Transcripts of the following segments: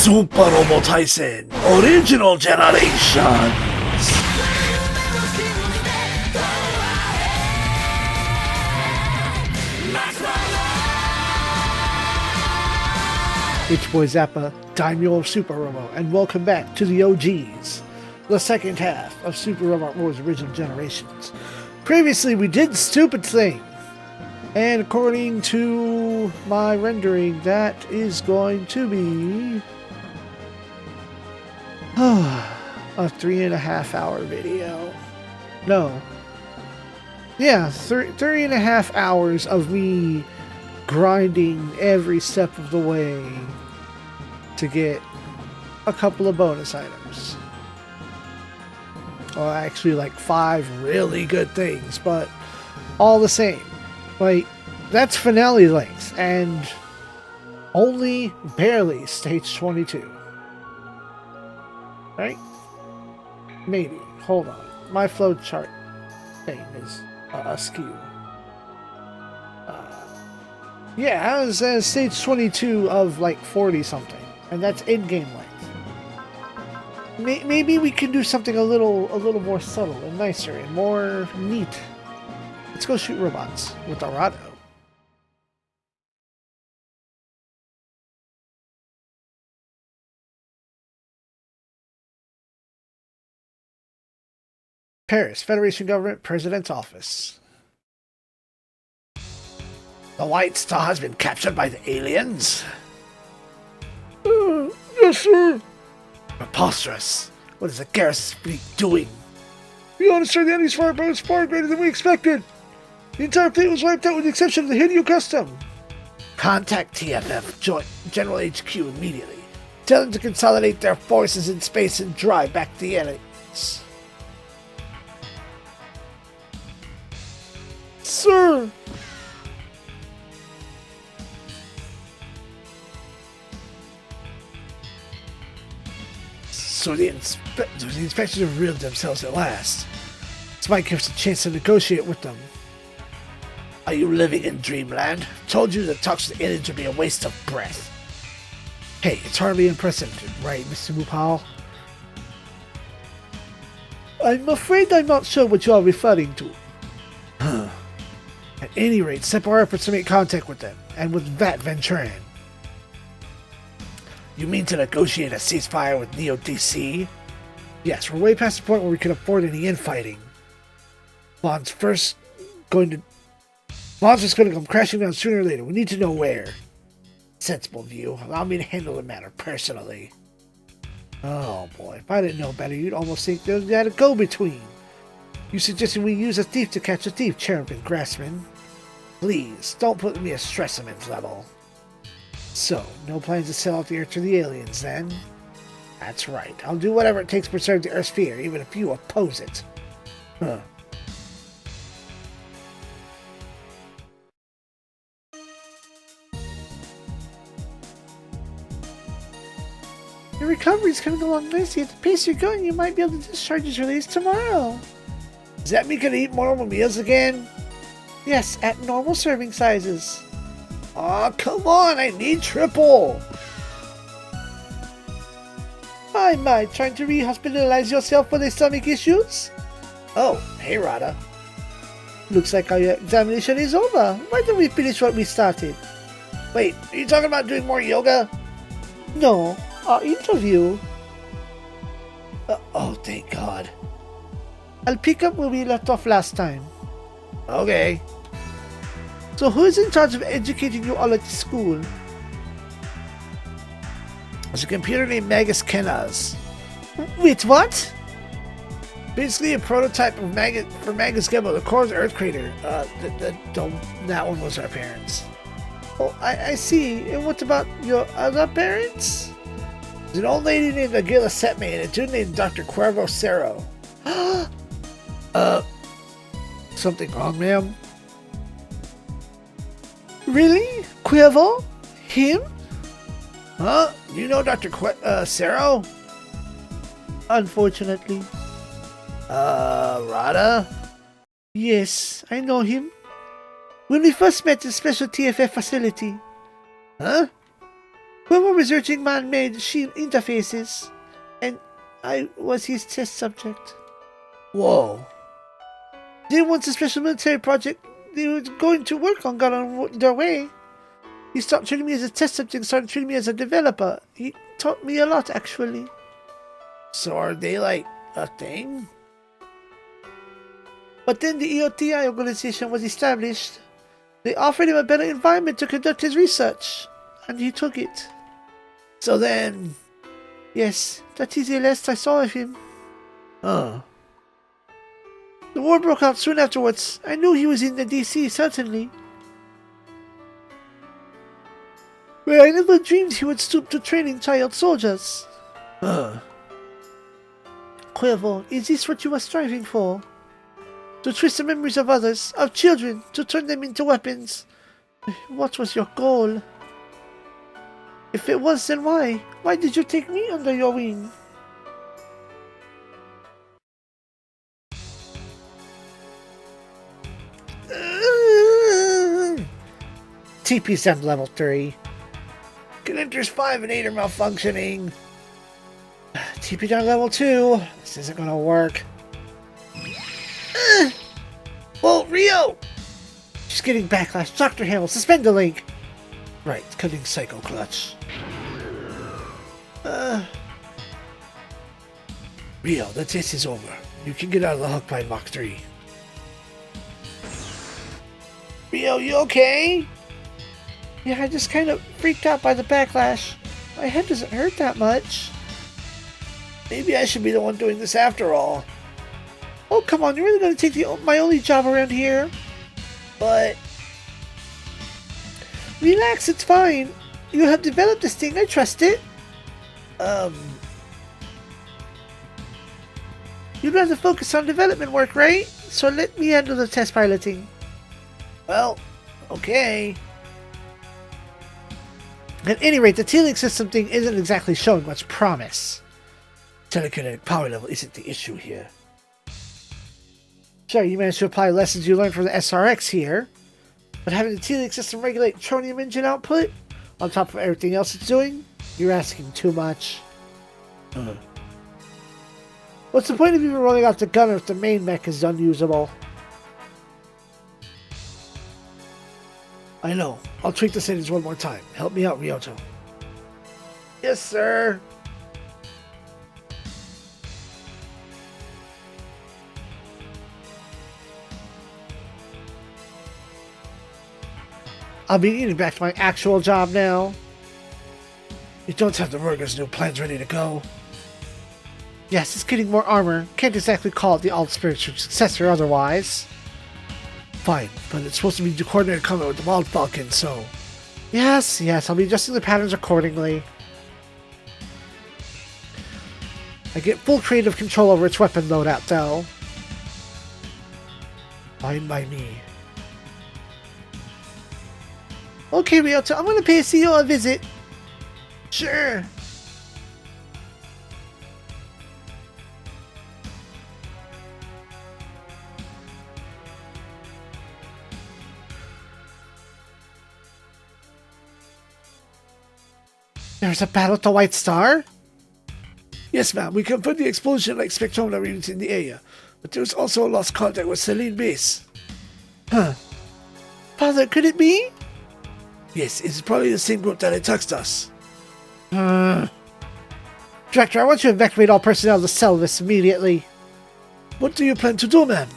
Super Robo Tyson Original Generations. It's boy Zappa, Daimyo of Super Robo, and welcome back to the OGs, the second half of Super Robot Wars Original Generations. Previously, we did Stupid Thing, and according to my rendering, that is going to be a 3.5 hour video. No. Yeah, 3.5 hours of me grinding every step of the way to get a couple of bonus items. Well, actually like 5 really good things, but all the same. Like, that's finale length, and only barely stage 22. Right? Maybe. Hold on. My flowchart thing is askew. Yeah, I was at stage 22 of like 40 something, and that's in-game length. Maybe we can do something a little more subtle and nicer and more neat. Let's go shoot robots with Arado. Paris, Federation Government, President's Office. The White Star has been captured by the aliens? Yes, sir. Preposterous. What is the garrison fleet doing? We understand the enemy's firepower is far greater than we expected. The entire fleet was wiped out with the exception of the Hideo Custom. Contact TFF Joint General HQ immediately. Tell them to consolidate their forces in space and drive back the aliens. Sir! So the inspectors have revealed themselves at last. This might give us a chance to negotiate with them. Are you living in dreamland? Told you that talks with the aliens would be a waste of breath. Hey, it's hardly unprecedented, right, Mr. Mupal? I'm afraid I'm not sure what you are referring to. Huh. At any rate, step our efforts to make contact with them, and with Vat Ventran. You mean to negotiate a ceasefire with Neo DC? Yes, we're way past the point where we can afford any infighting. Bond's just going to come crashing down sooner or later. We need to know where. Sensible view. Allow me to handle the matter personally. Oh boy, if I didn't know better, you'd almost think there's got a go-between. You suggesting we use a thief to catch a thief, Cherubin Grassman? Please, don't put me at Stressamens level. So, no plans to sell out the Earth to the aliens, then? That's right. I'll do whatever it takes to preserve the Earth's sphere, even if you oppose it. Huh. Your recovery's coming along nicely. At the pace you're going, you might be able to discharge his release tomorrow. Does that mean we can eat normal meals again? Yes, at normal serving sizes. Aw, come on, I need triple! My, trying to re-hospitalize yourself for the stomach issues? Oh, hey Rada. Looks like our examination is over. Why don't we finish what we started? Wait, are you talking about doing more yoga? No, our interview. Oh, thank God. I'll pick up where we left off last time. Okay. So who's in charge of educating you all at the school? There's a computer named Magus Kenaz. Wait, what? Basically a prototype of Magus Gebo, the core of the Earth crater. That one was our parents. Oh, I see. And what about your other parents? There's an old lady named Agila Setme and a dude named Dr. Cuervo Cerro. Something wrong, ma'am? Really? Cuervo? Him? Huh? You know Dr. Cerro? Unfortunately. Rada? Yes, I know him. When we first met in the special TFF facility. Huh? We were researching man-made shield interfaces, and I was his test subject. Whoa. Then once a special military project they were going to work on got on their way, he stopped treating me as a test subject and started treating me as a developer. He taught me a lot, actually. So are they like a thing? But then the EOTI organization was established. They offered him a better environment to conduct his research, and he took it. So then... Yes, that is the last I saw of him. Huh. The war broke out soon afterwards. I knew he was in the DC, certainly. But I never dreamed he would stoop to training child soldiers. Huh. Cuervo, is this what you were striving for? To twist the memories of others, of children, to turn them into weapons? What was your goal? If it was, then why? Why did you take me under your wing? TP send level 3. Connectors 5 and 8 are malfunctioning. TP down level 2. This isn't gonna work. Whoa, Rio! She's getting backlash. Dr. Hamill, suspend the link. Right, cutting Psycho Clutch. Rio, the test is over. You can get out of the hook by Mach 3. Rio, you okay? Yeah, I just kind of freaked out by the backlash. My head doesn't hurt that much. Maybe I should be the one doing this after all. Oh, come on, you're really going to take my only job around here? But... Relax, it's fine. You have developed this thing, I trust it. You'd rather focus on development work, right? So let me handle the test piloting. Well, okay. At any rate, the T-Link system thing isn't exactly showing much promise. Telekinetic power level isn't the issue here. Sure, you managed to apply lessons you learned from the SRX here, but having the T-Link system regulate tronium engine output, on top of everything else it's doing, you're asking too much. What's the point of even rolling out the gunner if the main mech is unusable? I know. I'll tweak the settings one more time. Help me out, Ryoto. Yes, sir. I'll be getting back to my actual job now. You don't have the Murga's new plans ready to go. Yes, it's getting more armor. Can't exactly call it the all-spiritual successor otherwise. Fine, but it's supposed to be coordinated combat with the Wild Falcon, so... Yes, I'll be adjusting the patterns accordingly. I get full creative control over its weapon loadout, though. Fine by me. Okay, Ryoto, I'm gonna pay a CEO a visit. Sure. There's a battle at the White Star? Yes, ma'am. We confirmed the explosion-like spectrometer units in the area, but there was also a lost contact with Celine Base. Huh. Father, could it be? Yes, it's probably the same group that attacked us. Director, I want you to evacuate all personnel to Selvis immediately. What do you plan to do, ma'am?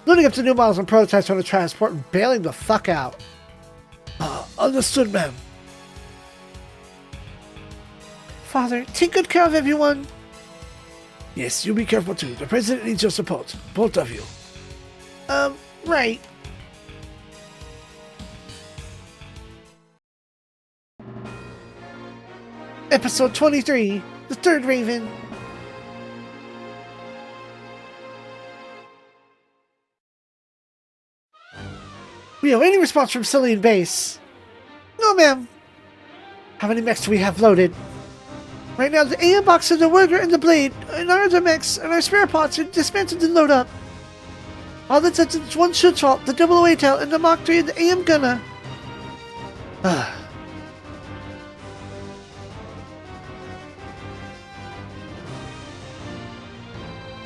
Loading up the new models and prototypes on the transport and bailing the fuck out. Understood, ma'am. Father, take good care of everyone. Yes, you be careful too. The President needs your support. Both of you. Right. Episode 23, The Third Raven. We have any response from Celine Base? No, ma'am. How many mechs do we have loaded? Right now, the AM box of the Worger and the Blade, and our other mechs and our spare parts are dismantled and load up. All that's left is one Schutzwalt, the 008L, and the Mach 3 and the AM Gunner.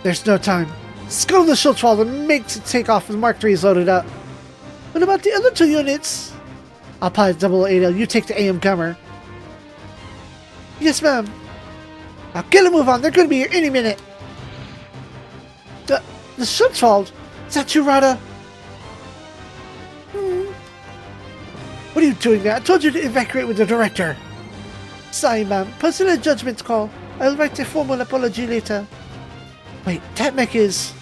There's no time. Scuttle the Schultzwald and make to take off when Mark III is loaded up. What about the other 2 units? I'll pilot 008L, you take the AM Gummer. Yes, ma'am. Now get a move on, they're gonna be here any minute. The Schultzwald? Is that you, Rada? What are you doing there? I told you to evacuate with the director. Sorry, ma'am. Personal judgment call. I'll write a formal apology later. Wait, that mech is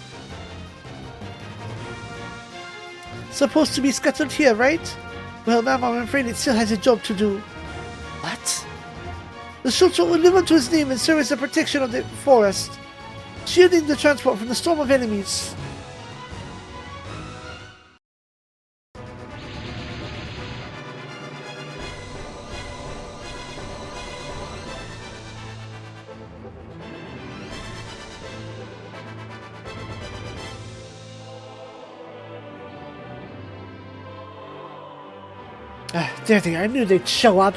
supposed to be scuttled here, right? Well, ma'am, I'm afraid it still has a job to do. What? The Schultz will live up to his name and serve as the protection of the forest, shielding the transport from the storm of enemies. There they are. I knew they'd show up.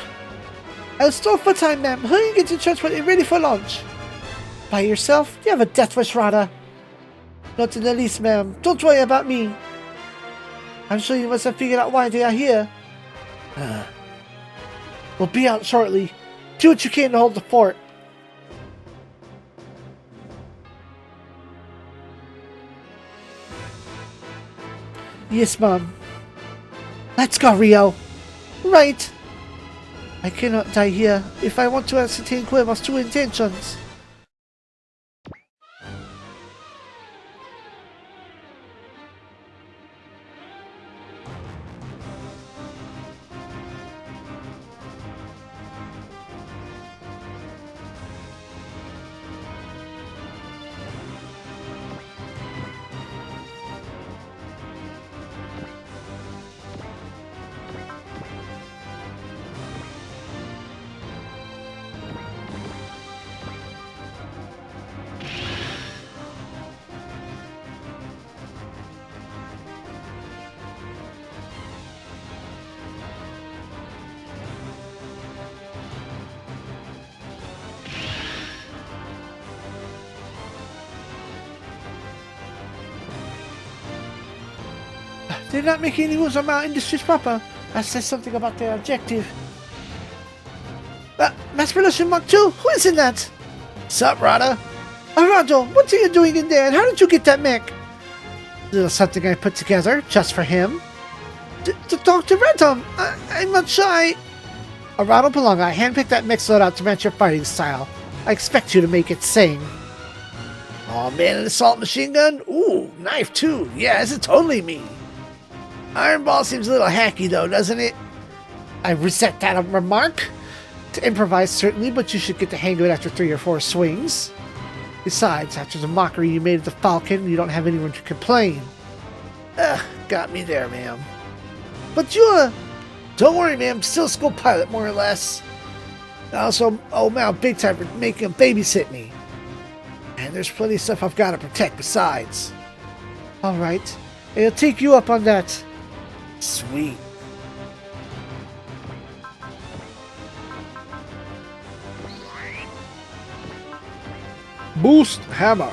I'll stall for time, ma'am. Hurry and get your transport and ready for launch. By yourself? You have a death wish, Rada. Not in the least, ma'am. Don't worry about me. I'm sure you must have figured out why they are here. We'll be out shortly. Do what you can to hold the fort. Yes, ma'am. Let's go, Rio. Right. I cannot die here if I want to ascertain Cuervo's true intentions. They're not making any moves on Mount Industries proper. That says something about their objective. Mass Production Mark 2? Who is in that? Sup, Rada? Arado, what are you doing in there and how did you get that mech? Little something I put together just for him. To talk to Rentum. I'm not shy. Arado Palonga, I handpicked that mech loadout to match your fighting style. I expect you to make it sing. Oh man, an assault machine gun? Ooh, knife too. Yeah, this is totally me. Iron Ball seems a little hacky though, doesn't it? I resent that remark. To improvise certainly, but you should get the hang of it after 3 or 4 swings. Besides, after the mockery you made of the Falcon, you don't have anyone to complain. Got me there, ma'am. But you're... Don't worry, ma'am, I'm still a school pilot, more or less. I also owe Mal big time for making him babysit me. And there's plenty of stuff I've got to protect besides. Alright, I'll take you up on that. Sweet. Boost Hammer.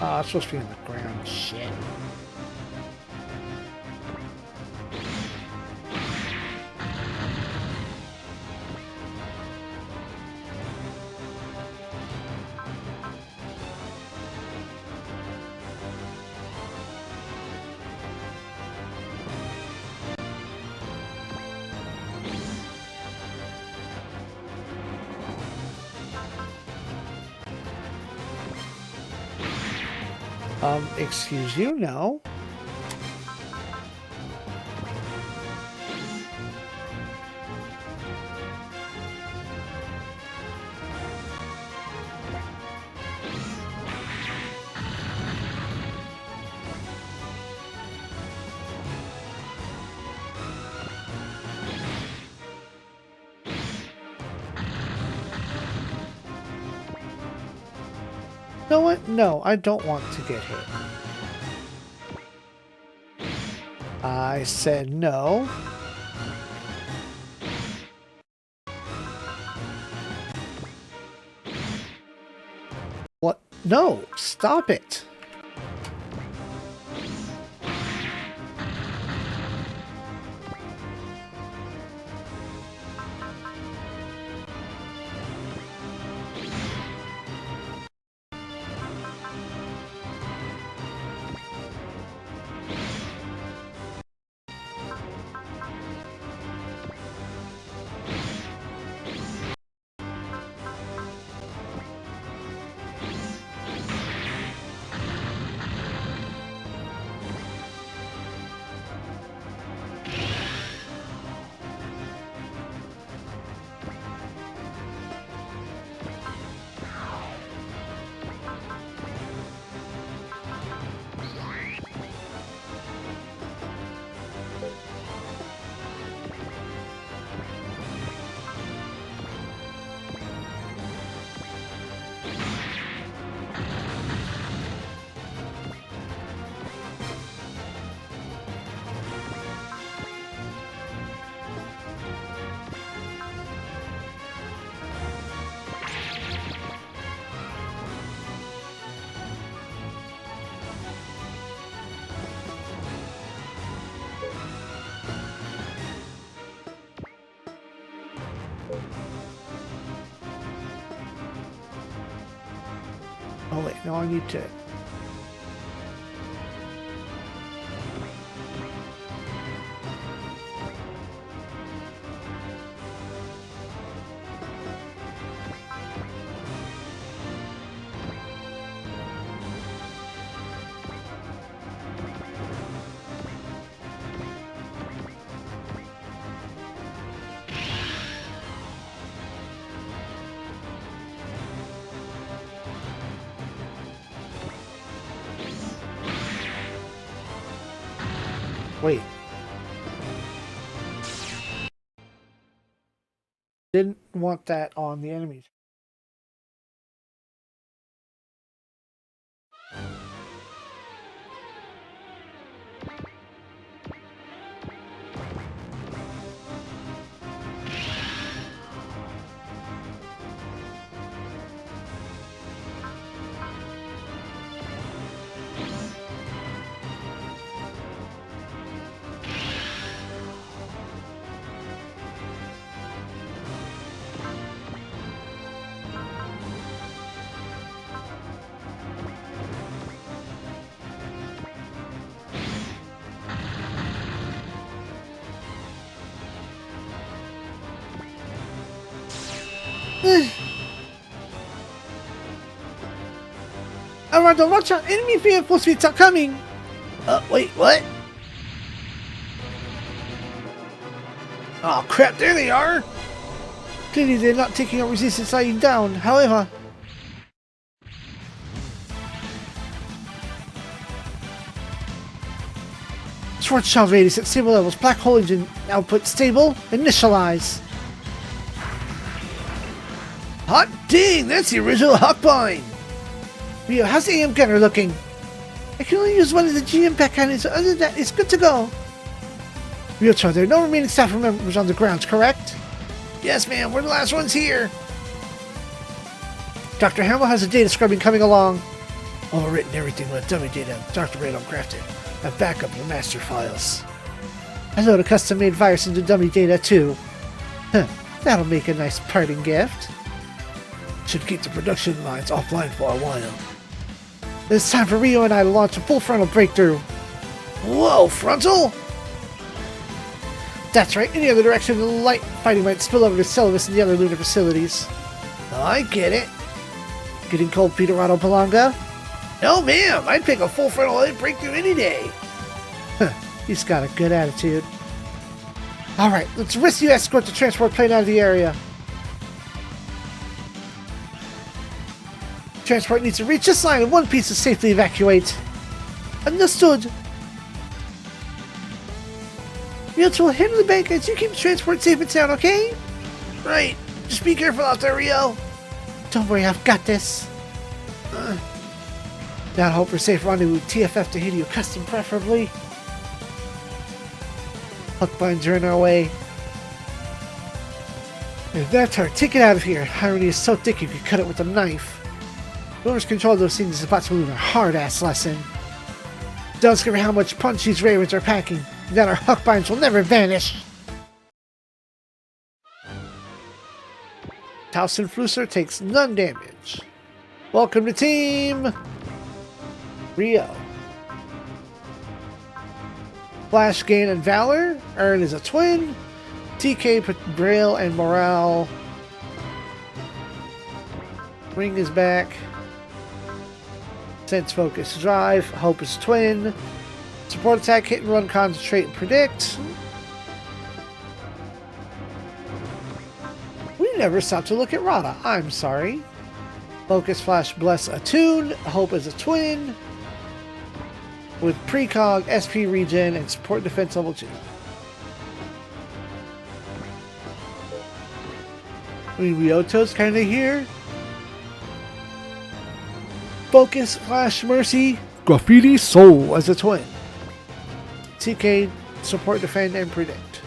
It's supposed to be on the ground. Shit. Excuse you, no. You know what? No, I don't want to get hit. I said no. What? No, stop it. Oh wait, no, I need to... Wait. Didn't want that on the enemies. Armando, watch out! Enemy vehicle speeds are coming! Wait, what? Oh crap, there they are! Clearly they're not taking our resistance lying down, however... Schwarzschild radius at stable levels, black hole engine output stable, initialize! Hot dang, that's the original Hawkbind! Rio, how's the AM gunner looking? I can only use one of the GM pack cannons, so other than that, it's good to go. Rio, there are no remaining staff members on the grounds, correct? Yes, ma'am, we're the last ones here. Dr. Hamill has a data scrubbing coming along. Overwritten everything with dummy data Dr. Radon crafted. And backup your master files. I load a custom-made virus into dummy data too. Huh, that'll make a nice parting gift. Should keep the production lines offline for a while. It's time for Rio and I to launch a full frontal breakthrough. Whoa, frontal? That's right, any other direction the light fighting might spill over to Celovus and the other lunar facilities. I get it. Getting cold, Peterado Palanga? No, ma'am. I'd pick a full frontal light breakthrough any day. Huh, he's got a good attitude. Alright, let's risk you escort the transport plane out of the area. Transport needs to reach this line in one piece to safely evacuate. Understood. Realtor will handle the bank as you keep the transport safe and sound, okay? Right. Just be careful out there, Rio. Don't worry, I've got this. Now I hope for safe rendezvous TFF to Hideo Custom preferably. Hook binds are in our way. If that's our ticket out of here, irony is so thick you could cut it with a knife. Whoever's controlled those things is about to learn a hard-ass lesson. Don't discover how much punch these ravens are packing, and that our hook binds will never vanish. Towson Flusser takes none damage. Welcome to Team Rio. Flash, Gain, and Valor. Earn is a twin. TK, Braille, and Morale. Ring is back. Sense, Focus, Drive. Hope is twin. Support, Attack, Hit and Run, Concentrate, and Predict. We never stopped to look at Rada. I'm sorry. Focus, Flash, Bless, Attune. Hope is a twin. With Precog, SP Regen, and Support Defense Level 2. I mean, Ryoto's kinda here. Focus, Flash, Mercy, Graffiti, Soul as a twin. TK, Support, Defend, and Predict.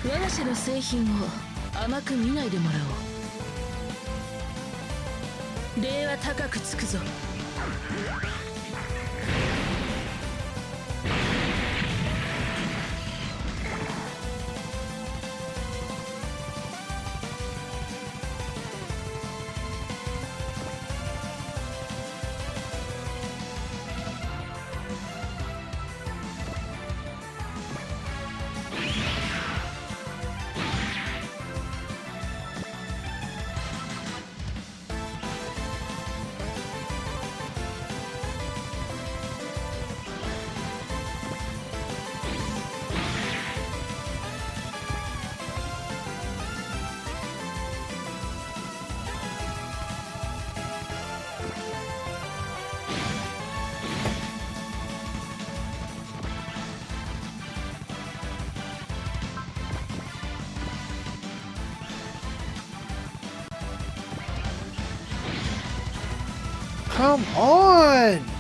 我が社の製品を甘く見ないでもらおう。礼は高くつくぞ。come on!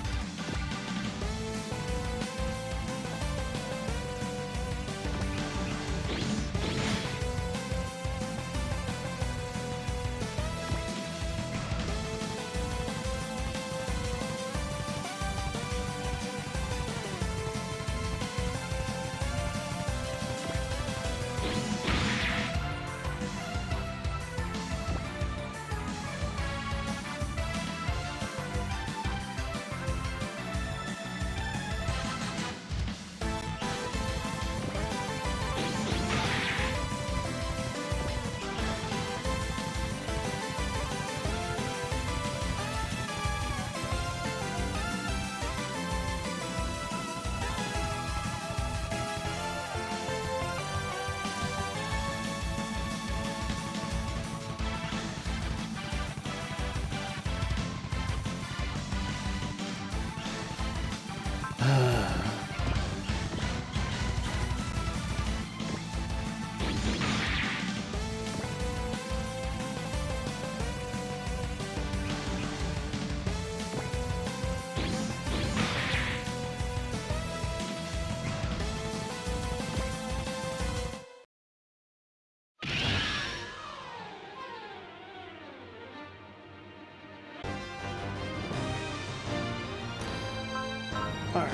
Alright.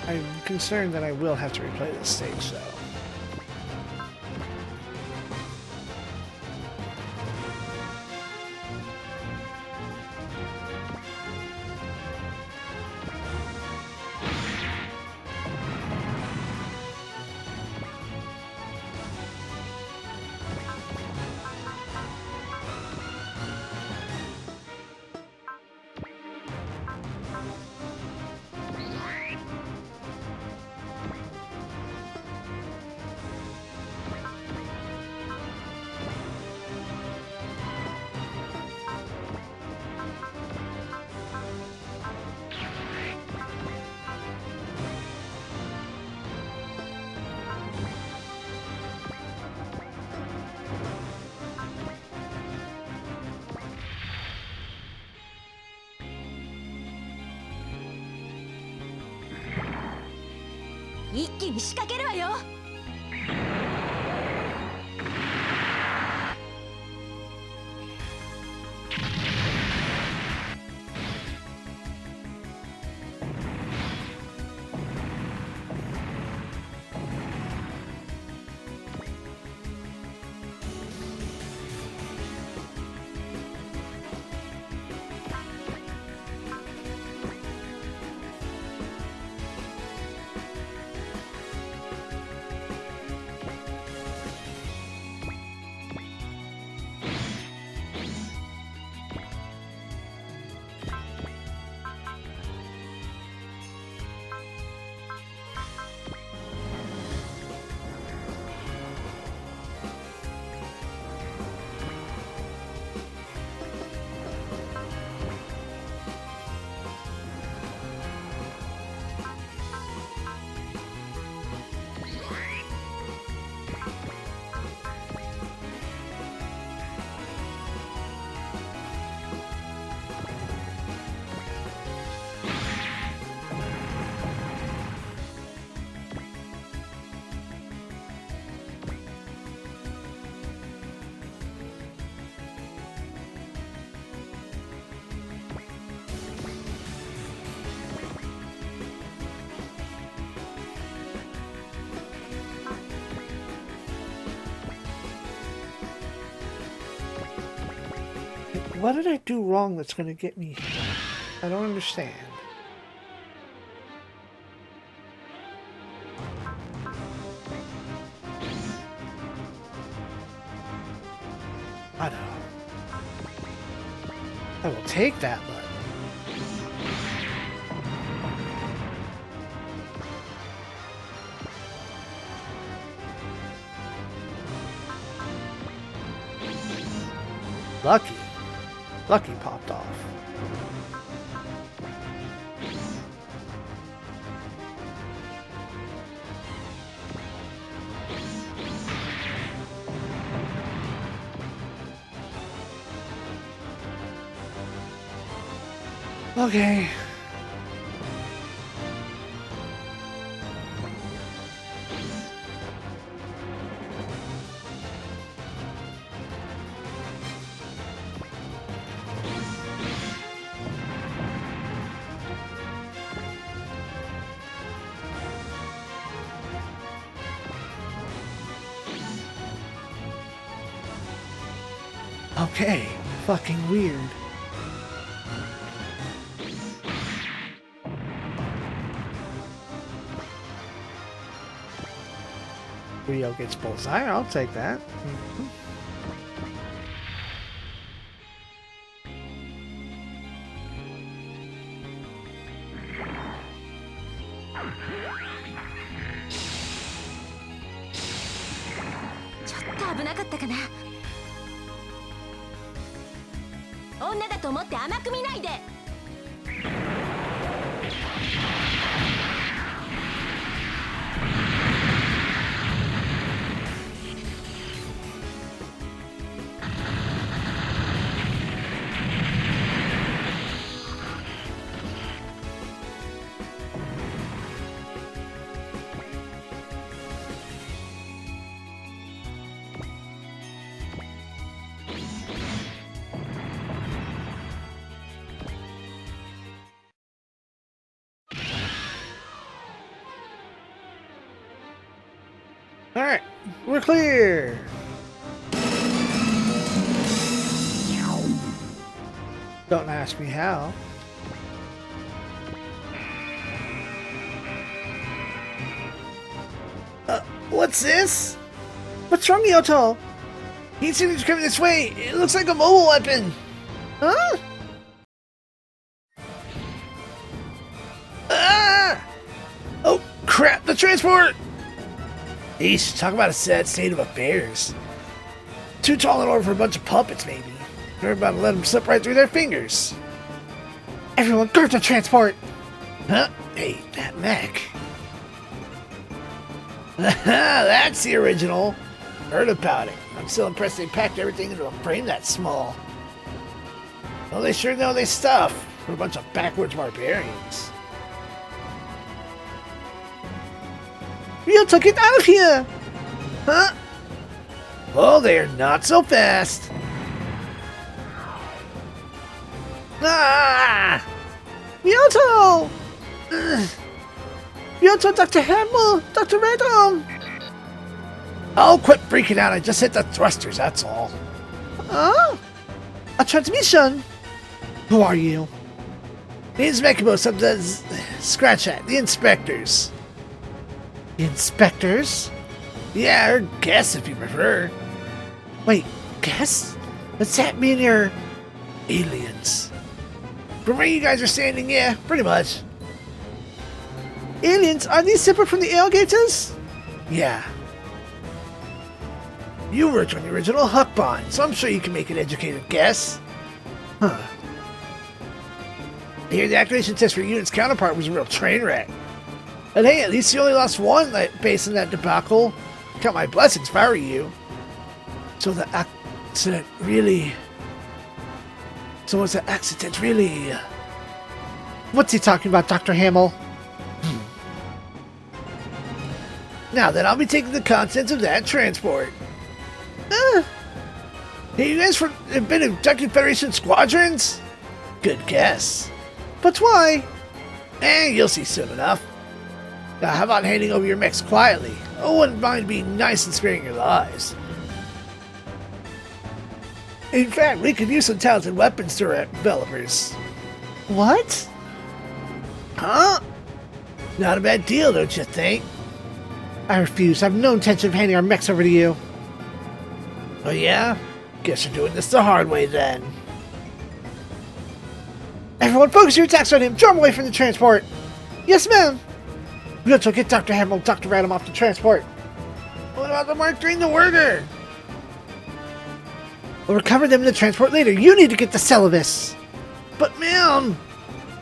I'm concerned that I will have to replay this stage, though. What did I do wrong that's going to get me here? I don't understand. I know. I will take that button. Lucky. Lucky popped off. Okay. Okay. Fucking weird. Rio gets bullseye. I'll take that. Alright, we're clear! Don't ask me how. What's this? What's wrong, Yoto? He seems to be coming this way. It looks like a mobile weapon. Huh? Ah! Oh, crap, the transport! Eesh, talk about a sad state of affairs. Too tall in order for a bunch of puppets, maybe. They're about to let them slip right through their fingers. Everyone, guard the transport! Huh? Hey, that mech. That's the original. Heard about it. I'm still impressed they packed everything into a frame that small. Well, they sure know their stuff. We're a bunch of backwards barbarians. Ryota, get out of here! Huh? Oh, they're not so fast. Ah! Ryota! Ryota, Dr. Hammer! Dr. Radom! Oh, quit freaking out. I just hit the thrusters, that's all. Huh? A transmission? Who are you? Name's Mekimo, something to scratch at. The inspectors. The inspectors? Yeah, or guests if you prefer. Wait, guests? Does that mean you're aliens? From where you guys are standing, yeah, pretty much. Aliens? Are these separate from the alligators? Yeah. You worked on the original Huck Bond, so I'm sure you can make an educated guess. Huh. I hear the activation test for your unit's counterpart was a real train wreck. And hey, at least you only lost one based on that debacle. Count my blessings if I were you. So the accident really... So was the accident really... What's he talking about, Dr. Hamill? Now then, I'll be taking the contents of that transport. Hey, you guys have been abducted Federation squadrons? Good guess. But why? You'll see soon enough. Now, how about handing over your mechs quietly? I wouldn't mind being nice and sparing your lives. In fact, we could use some talented weapons developers. What? Huh? Not a bad deal, don't you think? I refuse. I have no intention of handing our mechs over to you. Oh yeah? Guess you're doing this the hard way then. Everyone, focus your attacks on him! Draw him away from the transport! Yes, ma'am! We have to get Dr. Hamill and Dr. Radom off the transport. What about the Mark III and the Werger? We'll recover them in the transport later. You need to get the Celavis. But, ma'am!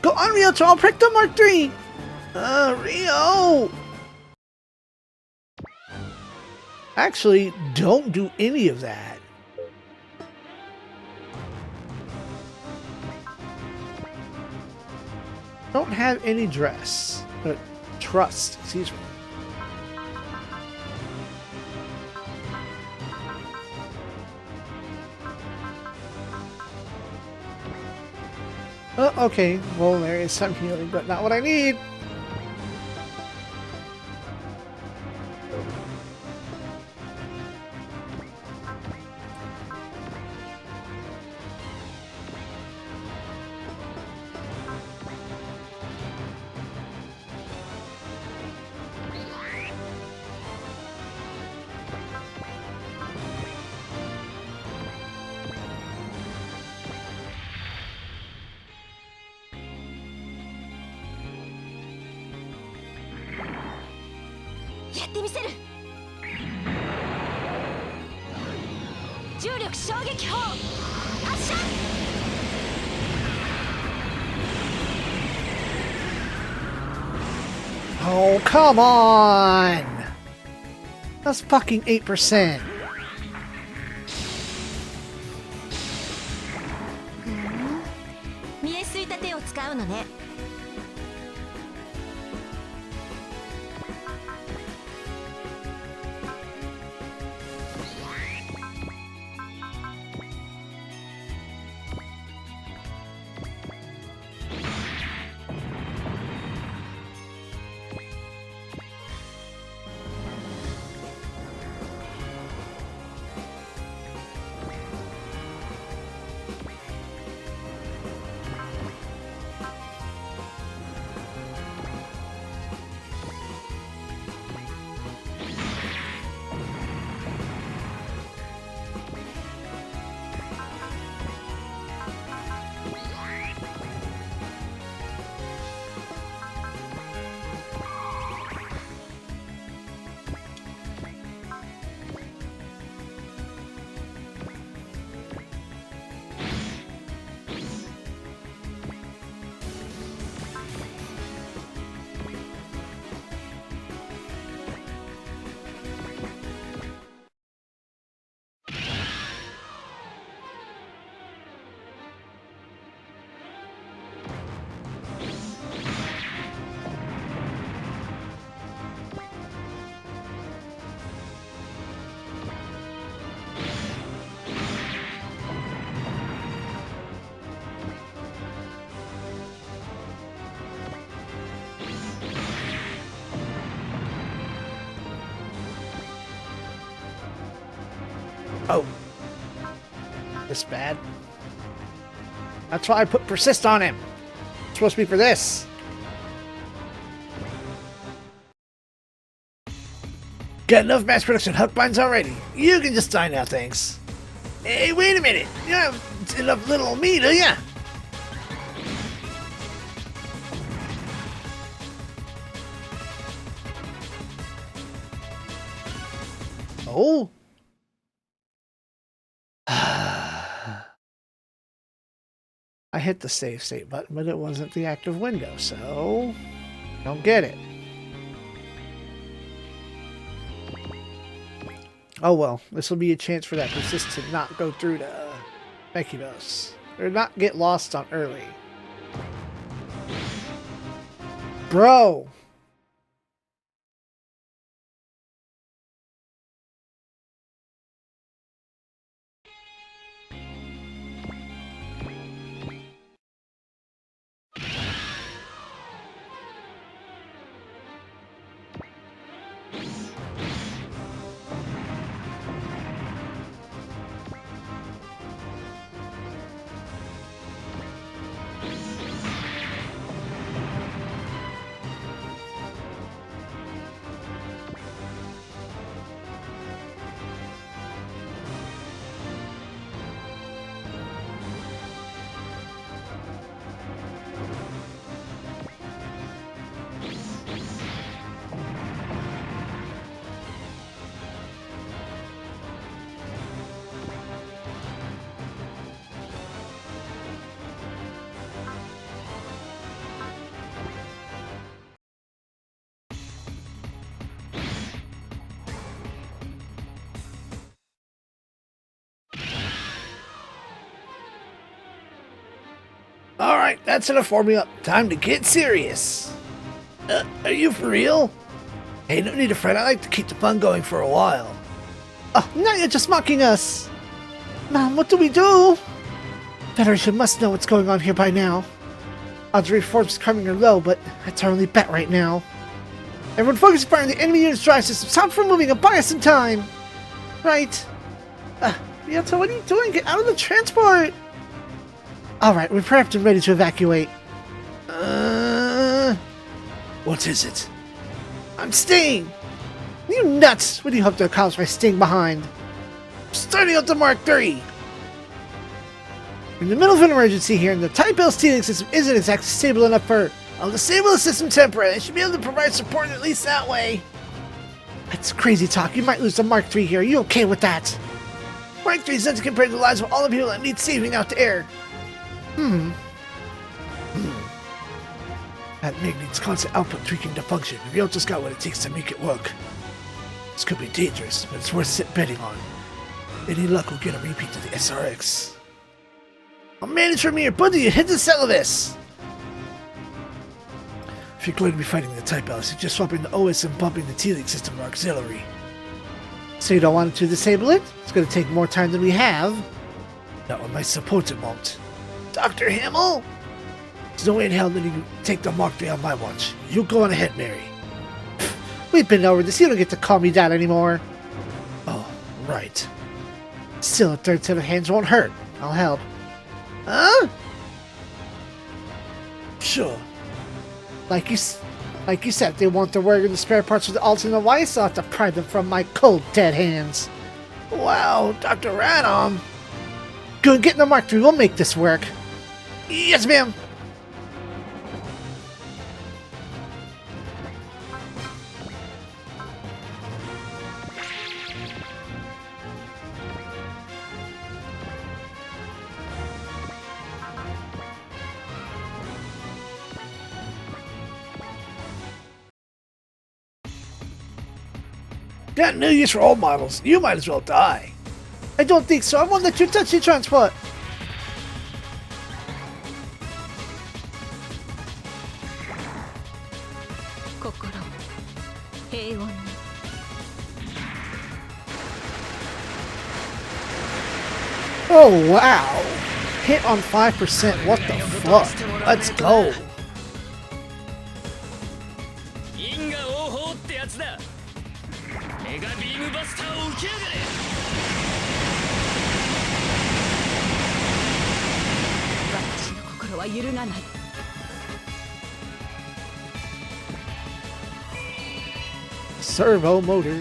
Go on, Rio, to I'll prick the Mark III! Rio! Actually, don't do any of that. Don't have any dress. Trust, excuse me. Oh, okay. Well, there is some healing, but not what I need. Oh, come on! That's fucking 8%. Oh. This bad? That's why I put persist on him. It's supposed to be for this. Got enough mass production huck binds already. You can just die now, thanks. Hey, wait a minute. You don't have enough little me, do ya? Oh? I hit the save state button, but it wasn't the active window, so don't get it. Oh well, this will be a chance for that persist to not go through to Mekinos. Or not get lost on early. Bro! Alright, that's enough for me up. Time to get serious. Are you for real? Hey, no need to fret. I like to keep the fun going for a while. Oh, now you're just mocking us. Mom, what do we do? Federation must know what's going on here by now. Odds of reforms coming are low, but that's our only bet right now. Everyone focus fire on the enemy unit's drive system. Stop from moving and buy us some time. Right. Ryota, what are you doing? Get out of the transport. Alright, we're prepped and ready to evacuate. What is it? I'm staying. You nuts! What do you hope to accomplish by staying behind? Starting up the Mark III! We're in the middle of an emergency here, and the Type L stealing system isn't exactly stable enough for... I'll disable the system temporarily. I should be able to provide support at least that way. That's crazy talk. You might lose the Mark III here. Are you okay with that? Mark III is nothing compared to the lives of all the people that need saving out there. That MiG needs constant output tweaking to function. Ryota's got what it takes to make it work. This could be dangerous, but it's worth betting on. Any luck will get a repeat to the SRX. I'll manage from here, buddy. You hit the settle this. If you're going to be fighting the Type L, suggest swapping the OS and bumping the T-Link system for auxiliary. So you don't want to disable it? It's going to take more time than we have. Not with my support, it won't. Dr. Hamill? There's no way in hell that you can take the Mark III on my watch. You go on ahead, Mary. We've been over this. You don't get to call me that anymore. Oh, right. Still, a third set of hands won't hurt. I'll help. Huh? Sure. Like you said, they want the work and the spare parts of the alternate device, so I'll have to pry them from my cold, dead hands. Wow, Dr. Radom. Good, get in the Mark III. We'll make this work. Yes, ma'am. Got no use for old models. You might as well die. I don't think so. I won't let you touch the transport. Oh, wow. Hit on 5%. What the fuck? Let's go. Servo motor.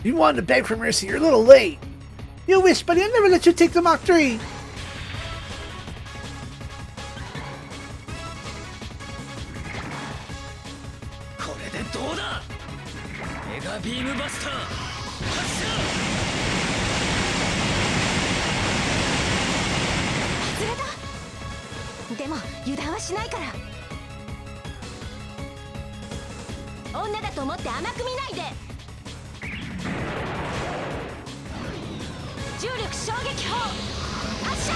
You wanted to beg for mercy. You're a little late. You wish, buddy. I never let you take the Mark III. 重力衝撃砲発射。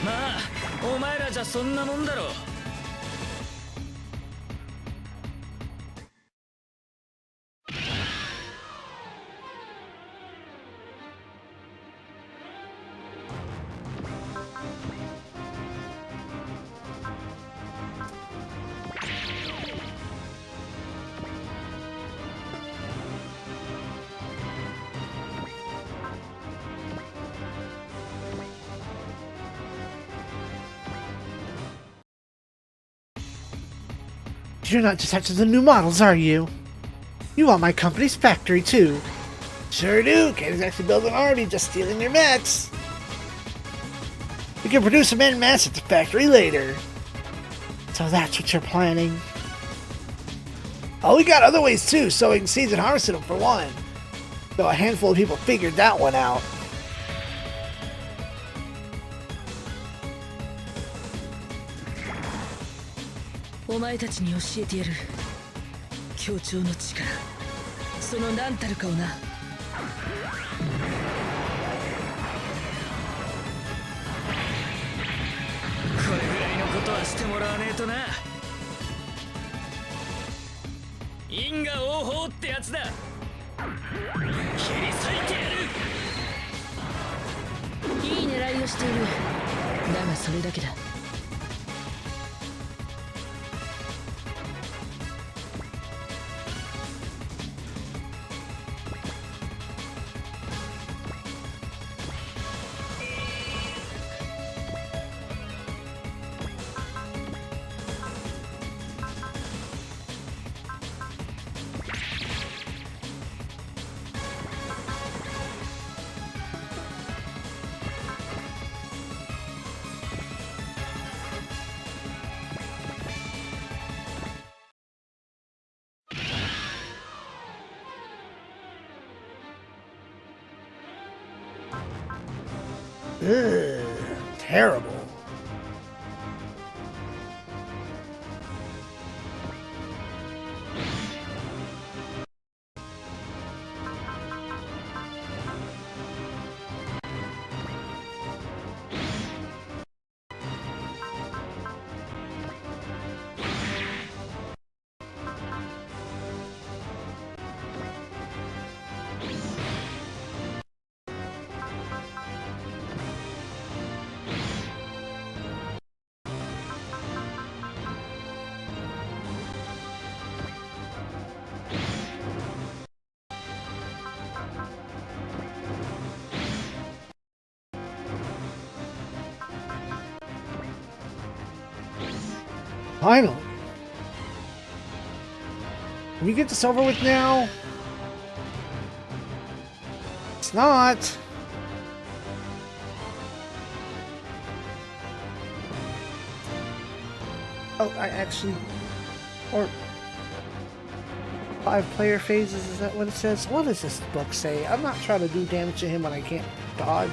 まあお前らじゃそんなもんだろ。You're not just after the new models, are you? You want my company's factory, too. Sure do. Can't exactly build an army just stealing your mechs. We can produce them en masse at the factory later. So that's what you're planning. Oh, we got other ways too, sowing seeds and harvesting them for one. Though a handful of people figured that one out. Oh, お前たちに教えてやる協調の力、その何たるかをな。これぐらいのことはしてもらわねえとな。因果応報ってやつだ。切り裂いてやる。いい狙いをしている。だがそれだけだ。Ugh, terrible. Finally. Can we get this over with now? It's not. Oh, I actually... Or... 5 player phases, is that what it says? What does this book say? I'm not trying to do damage to him when I can't dodge.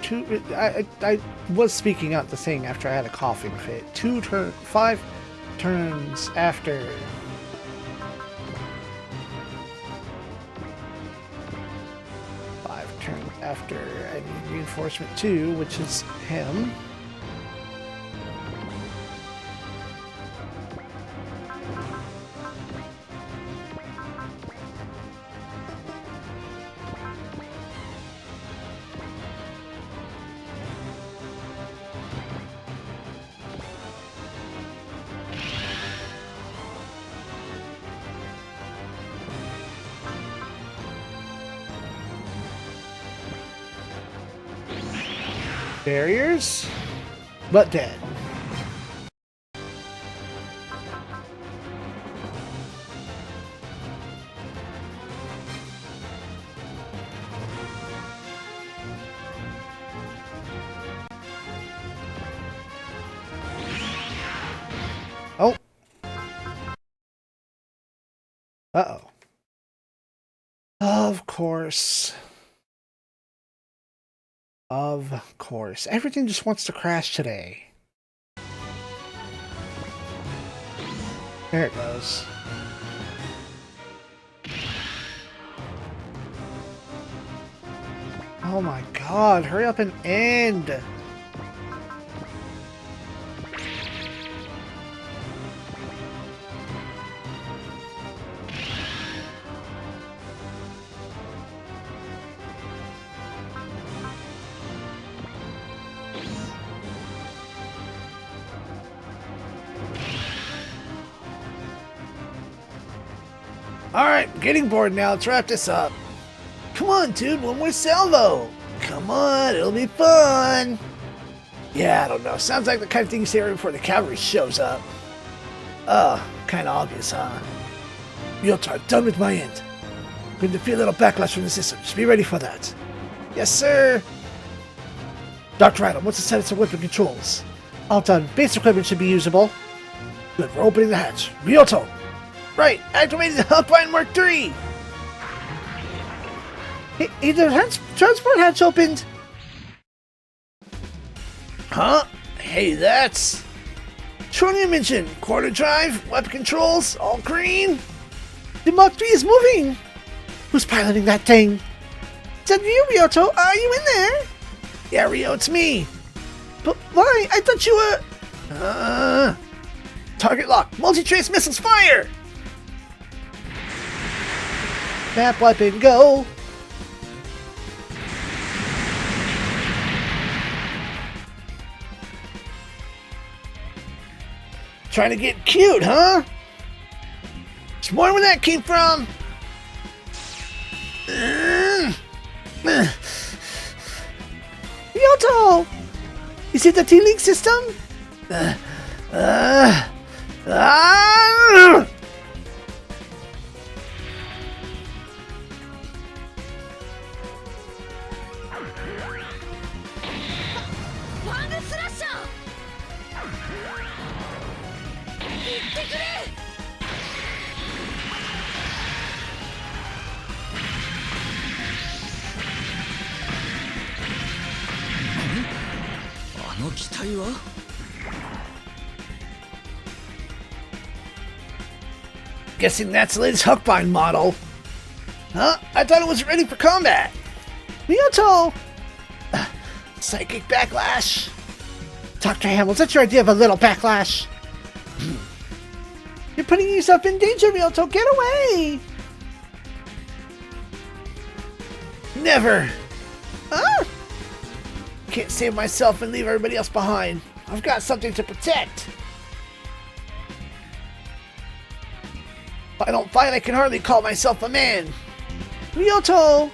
two. I was speaking out the thing after I had a coughing fit. 5 turns after. 5 turns after I need reinforcement 2, which is him. Barriers, but dead. Oh. Uh-oh. Of course. Of course. Everything just wants to crash today. There it goes. Oh my god, hurry up and end! Alright, getting bored now. Let's wrap this up. Come on, dude. One more salvo. Come on, it'll be fun. Yeah, I don't know. Sounds like the kind of thing you say right before the cavalry shows up. Kind of obvious, huh? Myotar, done with my end. Going to feel a little backlash from the system. Just be ready for that. Yes, sir. Dr. Adam, what's the status of weapon controls? All done. Base equipment should be usable. Good, we're opening the hatch. Ryoto! Right, activating the Helpline Mark III! Hey, the transport hatch opened! Huh? Hey, that's... Tronium engine, quarter drive, weapon controls, all green. The Mark III is moving! Who's piloting that thing? Is that you, Ryoto? Are you in there? Yeah, Ryo, it's me. But why? I thought you were... Target lock, multi-trace missiles fire! Map weapon, go! Trying to get cute, huh? There's more where that came from! Ryoto! Is it the T-Link system? Guessing that's the latest Hookbind model. Huh? I thought it was ready for combat. Ryoto! Psychic backlash. Dr. Hamels, that's your idea of a little backlash. You're putting yourself in danger, Ryoto. Get away! Never. Huh? Can't save myself and leave everybody else behind. I've got something to protect. If I don't fight, I can hardly call myself a man. Ryoto!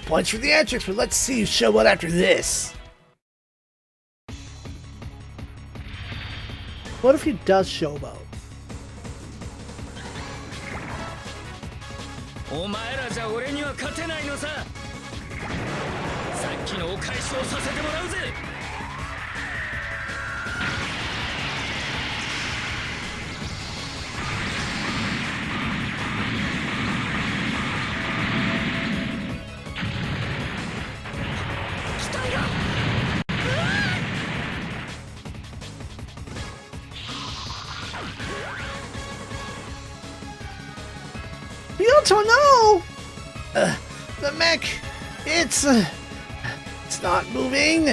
Points for the antics, but let's see you show up after this. What if he does showboat? お前らじゃ俺には勝てないのさ。さっきのお返しをさせてもらうぜ。期待だ。Ryoto, no! The mech, it's not moving.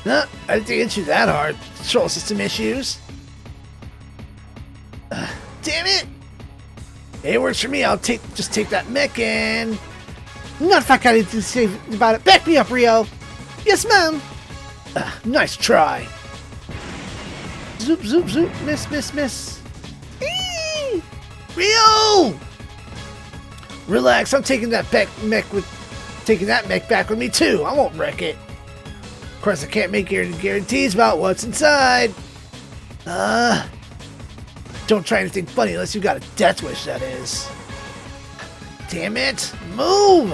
No, I didn't think it hit you that hard. Control system issues. Damn it! It works for me. I'll just take that mech and... Not if I got anything to say about it. Back me up, Ryo. Yes, ma'am. Nice try. Zoop, zoop, zoop. Miss, miss, miss. Eee! Ryo! Relax. I'm taking that mech back with me too. I won't wreck it. Of course, I can't make any guarantees about what's inside. Don't try anything funny unless you got a death wish, that is. Damn it! Move!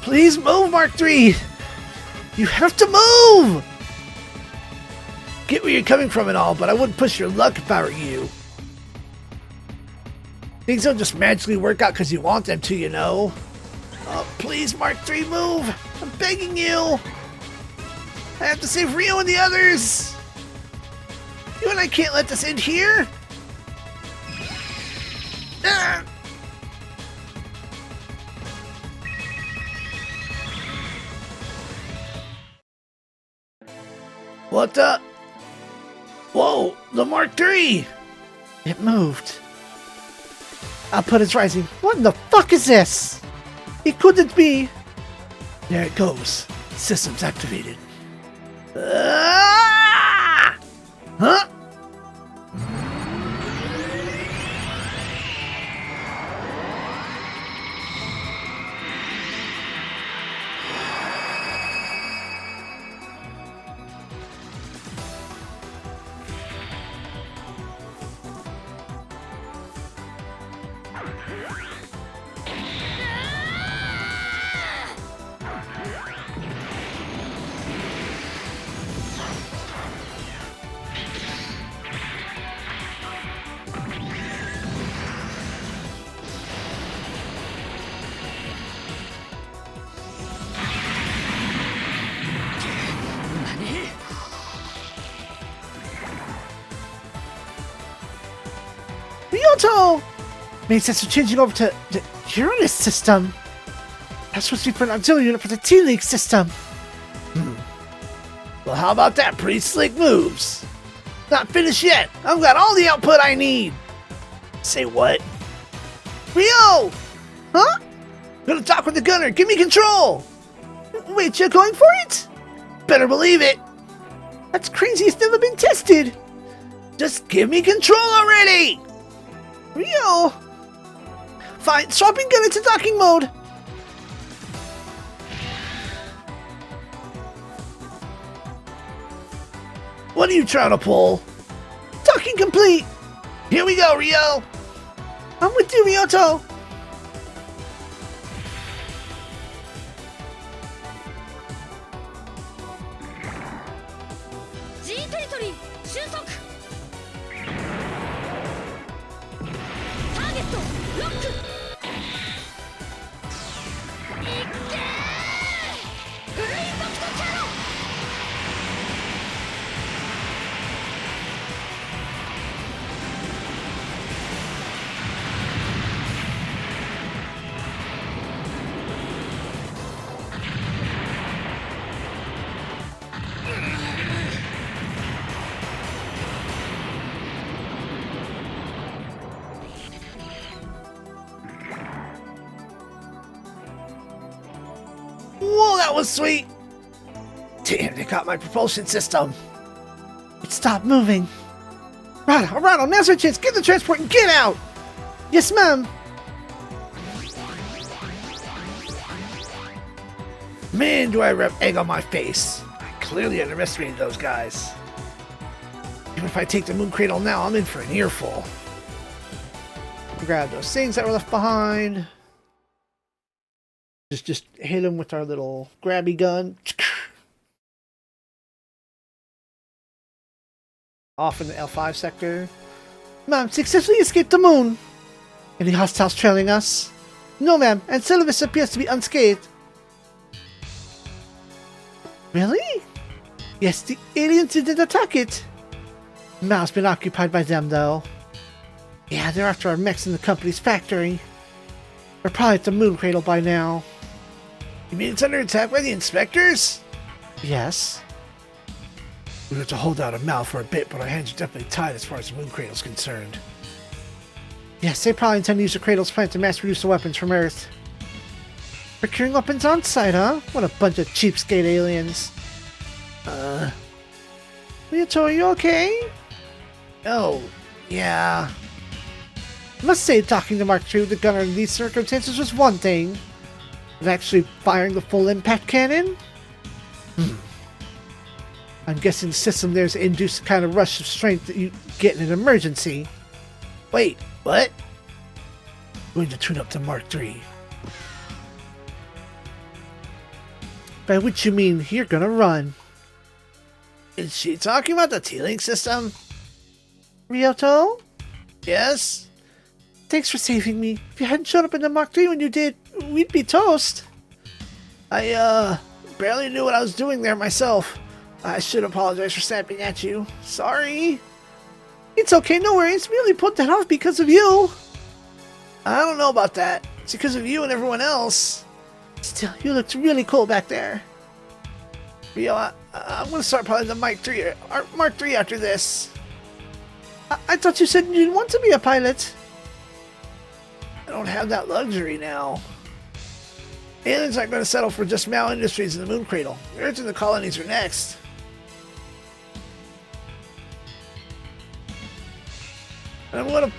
Please move, Mark III! You have to move! Get where you're coming from and all, but I wouldn't push your luck if I were you. Things don't just magically work out because you want them to, you know. Oh, please, Mark III, move! I'm begging you! I have to save Ryo and the others! You and I can't let this end here! Ah! What the? Whoa, the Mark III! It moved. Output is rising. What in the fuck is this? It couldn't be. There it goes. Systems activated. Ah! Huh? Ryoto! Makes sense for changing over to the Uranus system. That's supposed to be for an auxiliary unit for the T-League system. Well, how about that? Pretty slick moves. Not finished yet. I've got all the output I need. Say what? Ryo! Huh? Gonna talk with the gunner. Give me control. Wait, you're going for it? Better believe it. That's crazy. It's never been tested. Just give me control already. Ryo! Fine, swapping gun into docking mode! What are you trying to pull? Docking complete! Here we go, Ryo! I'm with you, Ryoto! G-territory 収束 ロックいってフルインパクトキャノン Whoa, that was sweet! Damn, they got my propulsion system. It stopped moving. Rado, now's our chance. Get the transport and get out! Yes, ma'am. Man, do I have egg on my face. I clearly underestimated those guys. Even if I take the moon cradle now, I'm in for an earful. Grab those things that were left behind. Just hit him with our little grabby gun. Off in the L5 sector. Ma'am, successfully escaped the moon. Any hostiles trailing us? No, ma'am, and Sylvis appears to be unscathed. Really? Yes, the aliens didn't attack it. Mao's been occupied by them, though. Yeah, they're after our mechs in the company's factory. We're probably at the moon cradle by now. You mean it's under attack by the inspectors? Yes. We have to hold out a mouth for a bit, but our hands are definitely tied as far as the moon cradle's concerned. Yes, they probably intend to use the cradle's plant to mass-produce the weapons from Earth. Procuring weapons on site, huh? What a bunch of cheapskate aliens. Ryoto, are you okay? Oh, yeah. I must say, talking to Mark II with the gunner in these circumstances was one thing. But actually firing the full impact cannon? I'm guessing the system there's to induce the kind of rush of strength that you get in an emergency. Wait, what? Going to tune up to Mark III. By which you mean you're gonna run. Is she talking about the T-Link system? Ryoto? Yes? Thanks for saving me. If you hadn't shown up in the Mark III when you did, we'd be toast. I, barely knew what I was doing there myself. I should apologize for snapping at you. Sorry. It's okay, no worries. We only put that off because of you. I don't know about that. It's because of you and everyone else. Still, you looked really cool back there. Rio, I'm gonna start piloting the Mark III after this. I thought you said you didn't want to be a pilot. I don't have that luxury now. Aliens aren't going to settle for just Mao Industries in the Moon Cradle. The Earth and the colonies are next. And I'm going to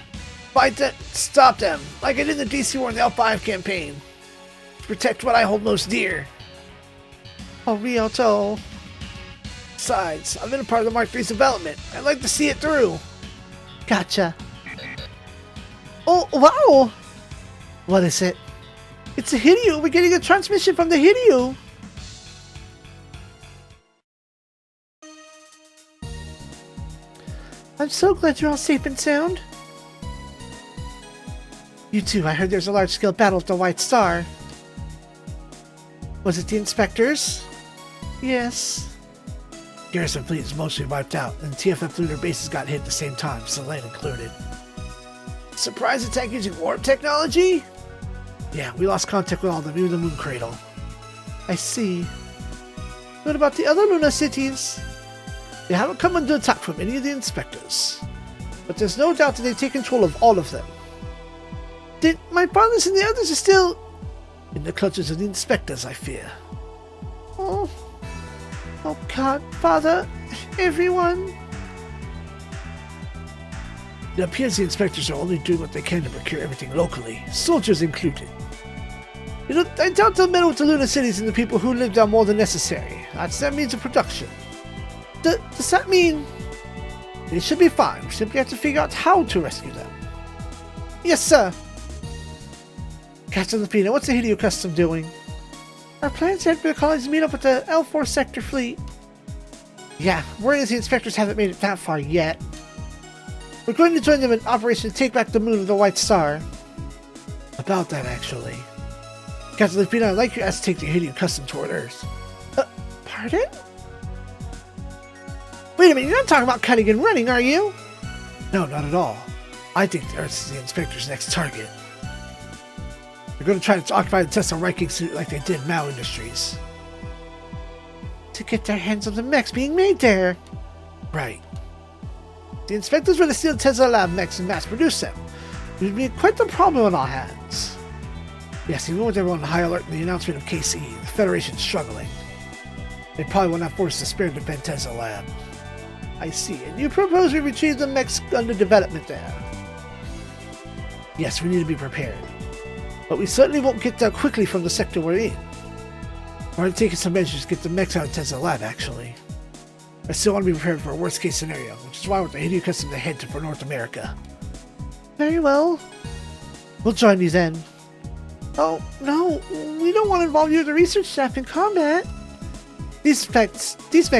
fight that, stop them, like I did in the DC War and the L5 campaign. To protect what I hold most dear. Oh, Ryoto. Besides, I've been a part of the Mark III's development. I'd like to see it through. Gotcha. Oh, wow! What is it? It's a Hiryu! We're getting a transmission from the Hiryu! I'm so glad you're all safe and sound. You too, I heard there's a large-scale battle at the White Star. Was it the inspectors? Yes. Garrison fleet is mostly wiped out, and TFF lunar bases got hit at the same time, Selene included. Surprise attack using warp technology? Yeah, we lost contact with all of them, even the Moon Cradle. I see. What about the other lunar cities? They haven't come under attack from any of the inspectors. But there's no doubt that they take control of all of them. Then my brothers and the others are still in the clutches of the inspectors, I fear. Oh God, Father, everyone. It appears the inspectors are only doing what they can to procure everything locally, soldiers included. You know, I doubt they'll meddle with the lunar cities and the people who live down more than necessary. That's their means of production. Does that mean they should be fine? We simply have to figure out how to rescue them. Yes, sir. Captain Lupino, what's the Hideo Custom doing? Our plans had for the colonies to meet up with the L4 sector fleet. Yeah, word is the inspectors haven't made it that far yet. We're going to join them in Operation Take Back the Moon of the White Star. About that, actually. Captain Lupino, I'd like you to take the Hideo Custom toward Earth. Pardon? Wait a minute, you're not talking about cutting and running, are you? No, not at all. I think the Earth is the inspector's next target. They're going to try to occupy the Tesla Viking suit like they did Mao Industries. To get their hands on the mechs being made there. Right. The inspectors were to steal Tesla Lab mechs and mass produce them. It would be quite the problem on our hands. Yes, even with everyone on high alert in the announcement of KCE, the Federation's struggling. They probably will not force the spirit to defend Tesla Lab. I see, and you propose we retrieve the mechs under development there. Yes, we need to be prepared. But we certainly won't get there quickly from the sector we're in. We're taking some measures to get the mechs out of Tesla Lab, actually. I still want to be prepared for a worst case scenario, which is why we're the Hideo Custom to head for North America. Very well. We'll join you then. Oh, no, we don't want to involve you or the research staff in combat. These mechs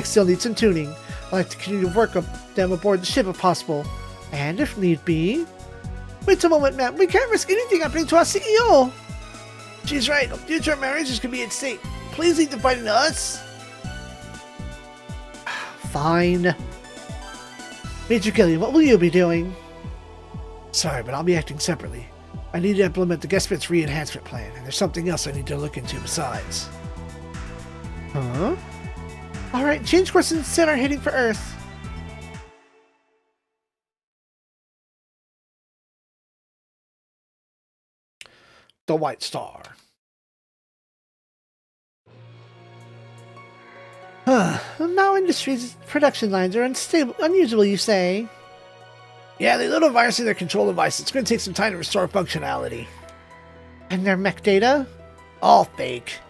still need some tuning. I'd like to continue to work them aboard the ship if possible. And if need be... Wait a moment, ma'am. We can't risk anything happening to our CEO. She's right. Future marriages could be at stake. Please leave the fighting to us. Fine. Major Gillian, what will you be doing? Sorry, but I'll be acting separately. I need to implement the guest bits re-enhancement plan, and there's something else I need to look into besides. Huh? Alright, change course and set our heading for Earth. The White Star. Now Industries' production lines are unstable, unusual, you say? Yeah, they load a virus in their control device. It's going to take some time to restore functionality. And their mech data? All fake.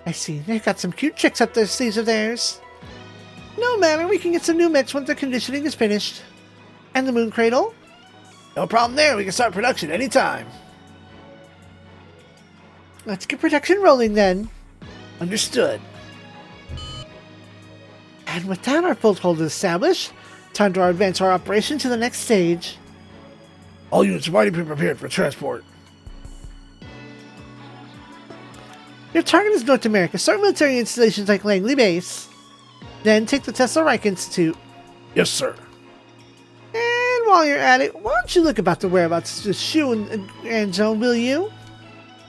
I see. They've got some cute tricks up their sleeves of theirs. No matter, we can get some new mechs once the conditioning is finished. And the moon cradle? No problem there. We can start production anytime. Let's get production rolling then. Understood. And with that, our foothold is established. Time to advance our operation to the next stage. All units have already been prepared for transport. Your target is North America. Start military installations like Langley Base. Then take the Tesla Reich Institute. Yes, sir. And while you're at it, why don't you look about the whereabouts of the Shu and Zone, will you?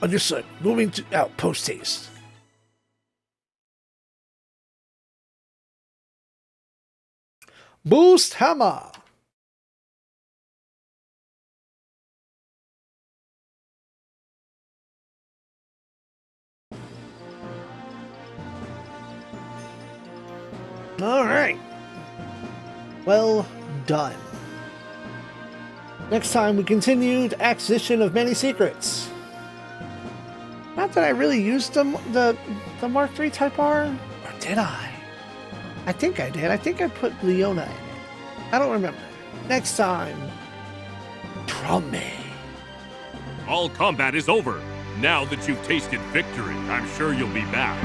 Understood. Moving to out post haste. Boost hammer. All right. Well done. Next time we continue the acquisition of many secrets. Not that I really used the Mark III Type R. Or did I? I think I did. I think I put Leona in it. I don't remember. Next time. Trumme. All combat is over. Now that you've tasted victory, I'm sure you'll be back.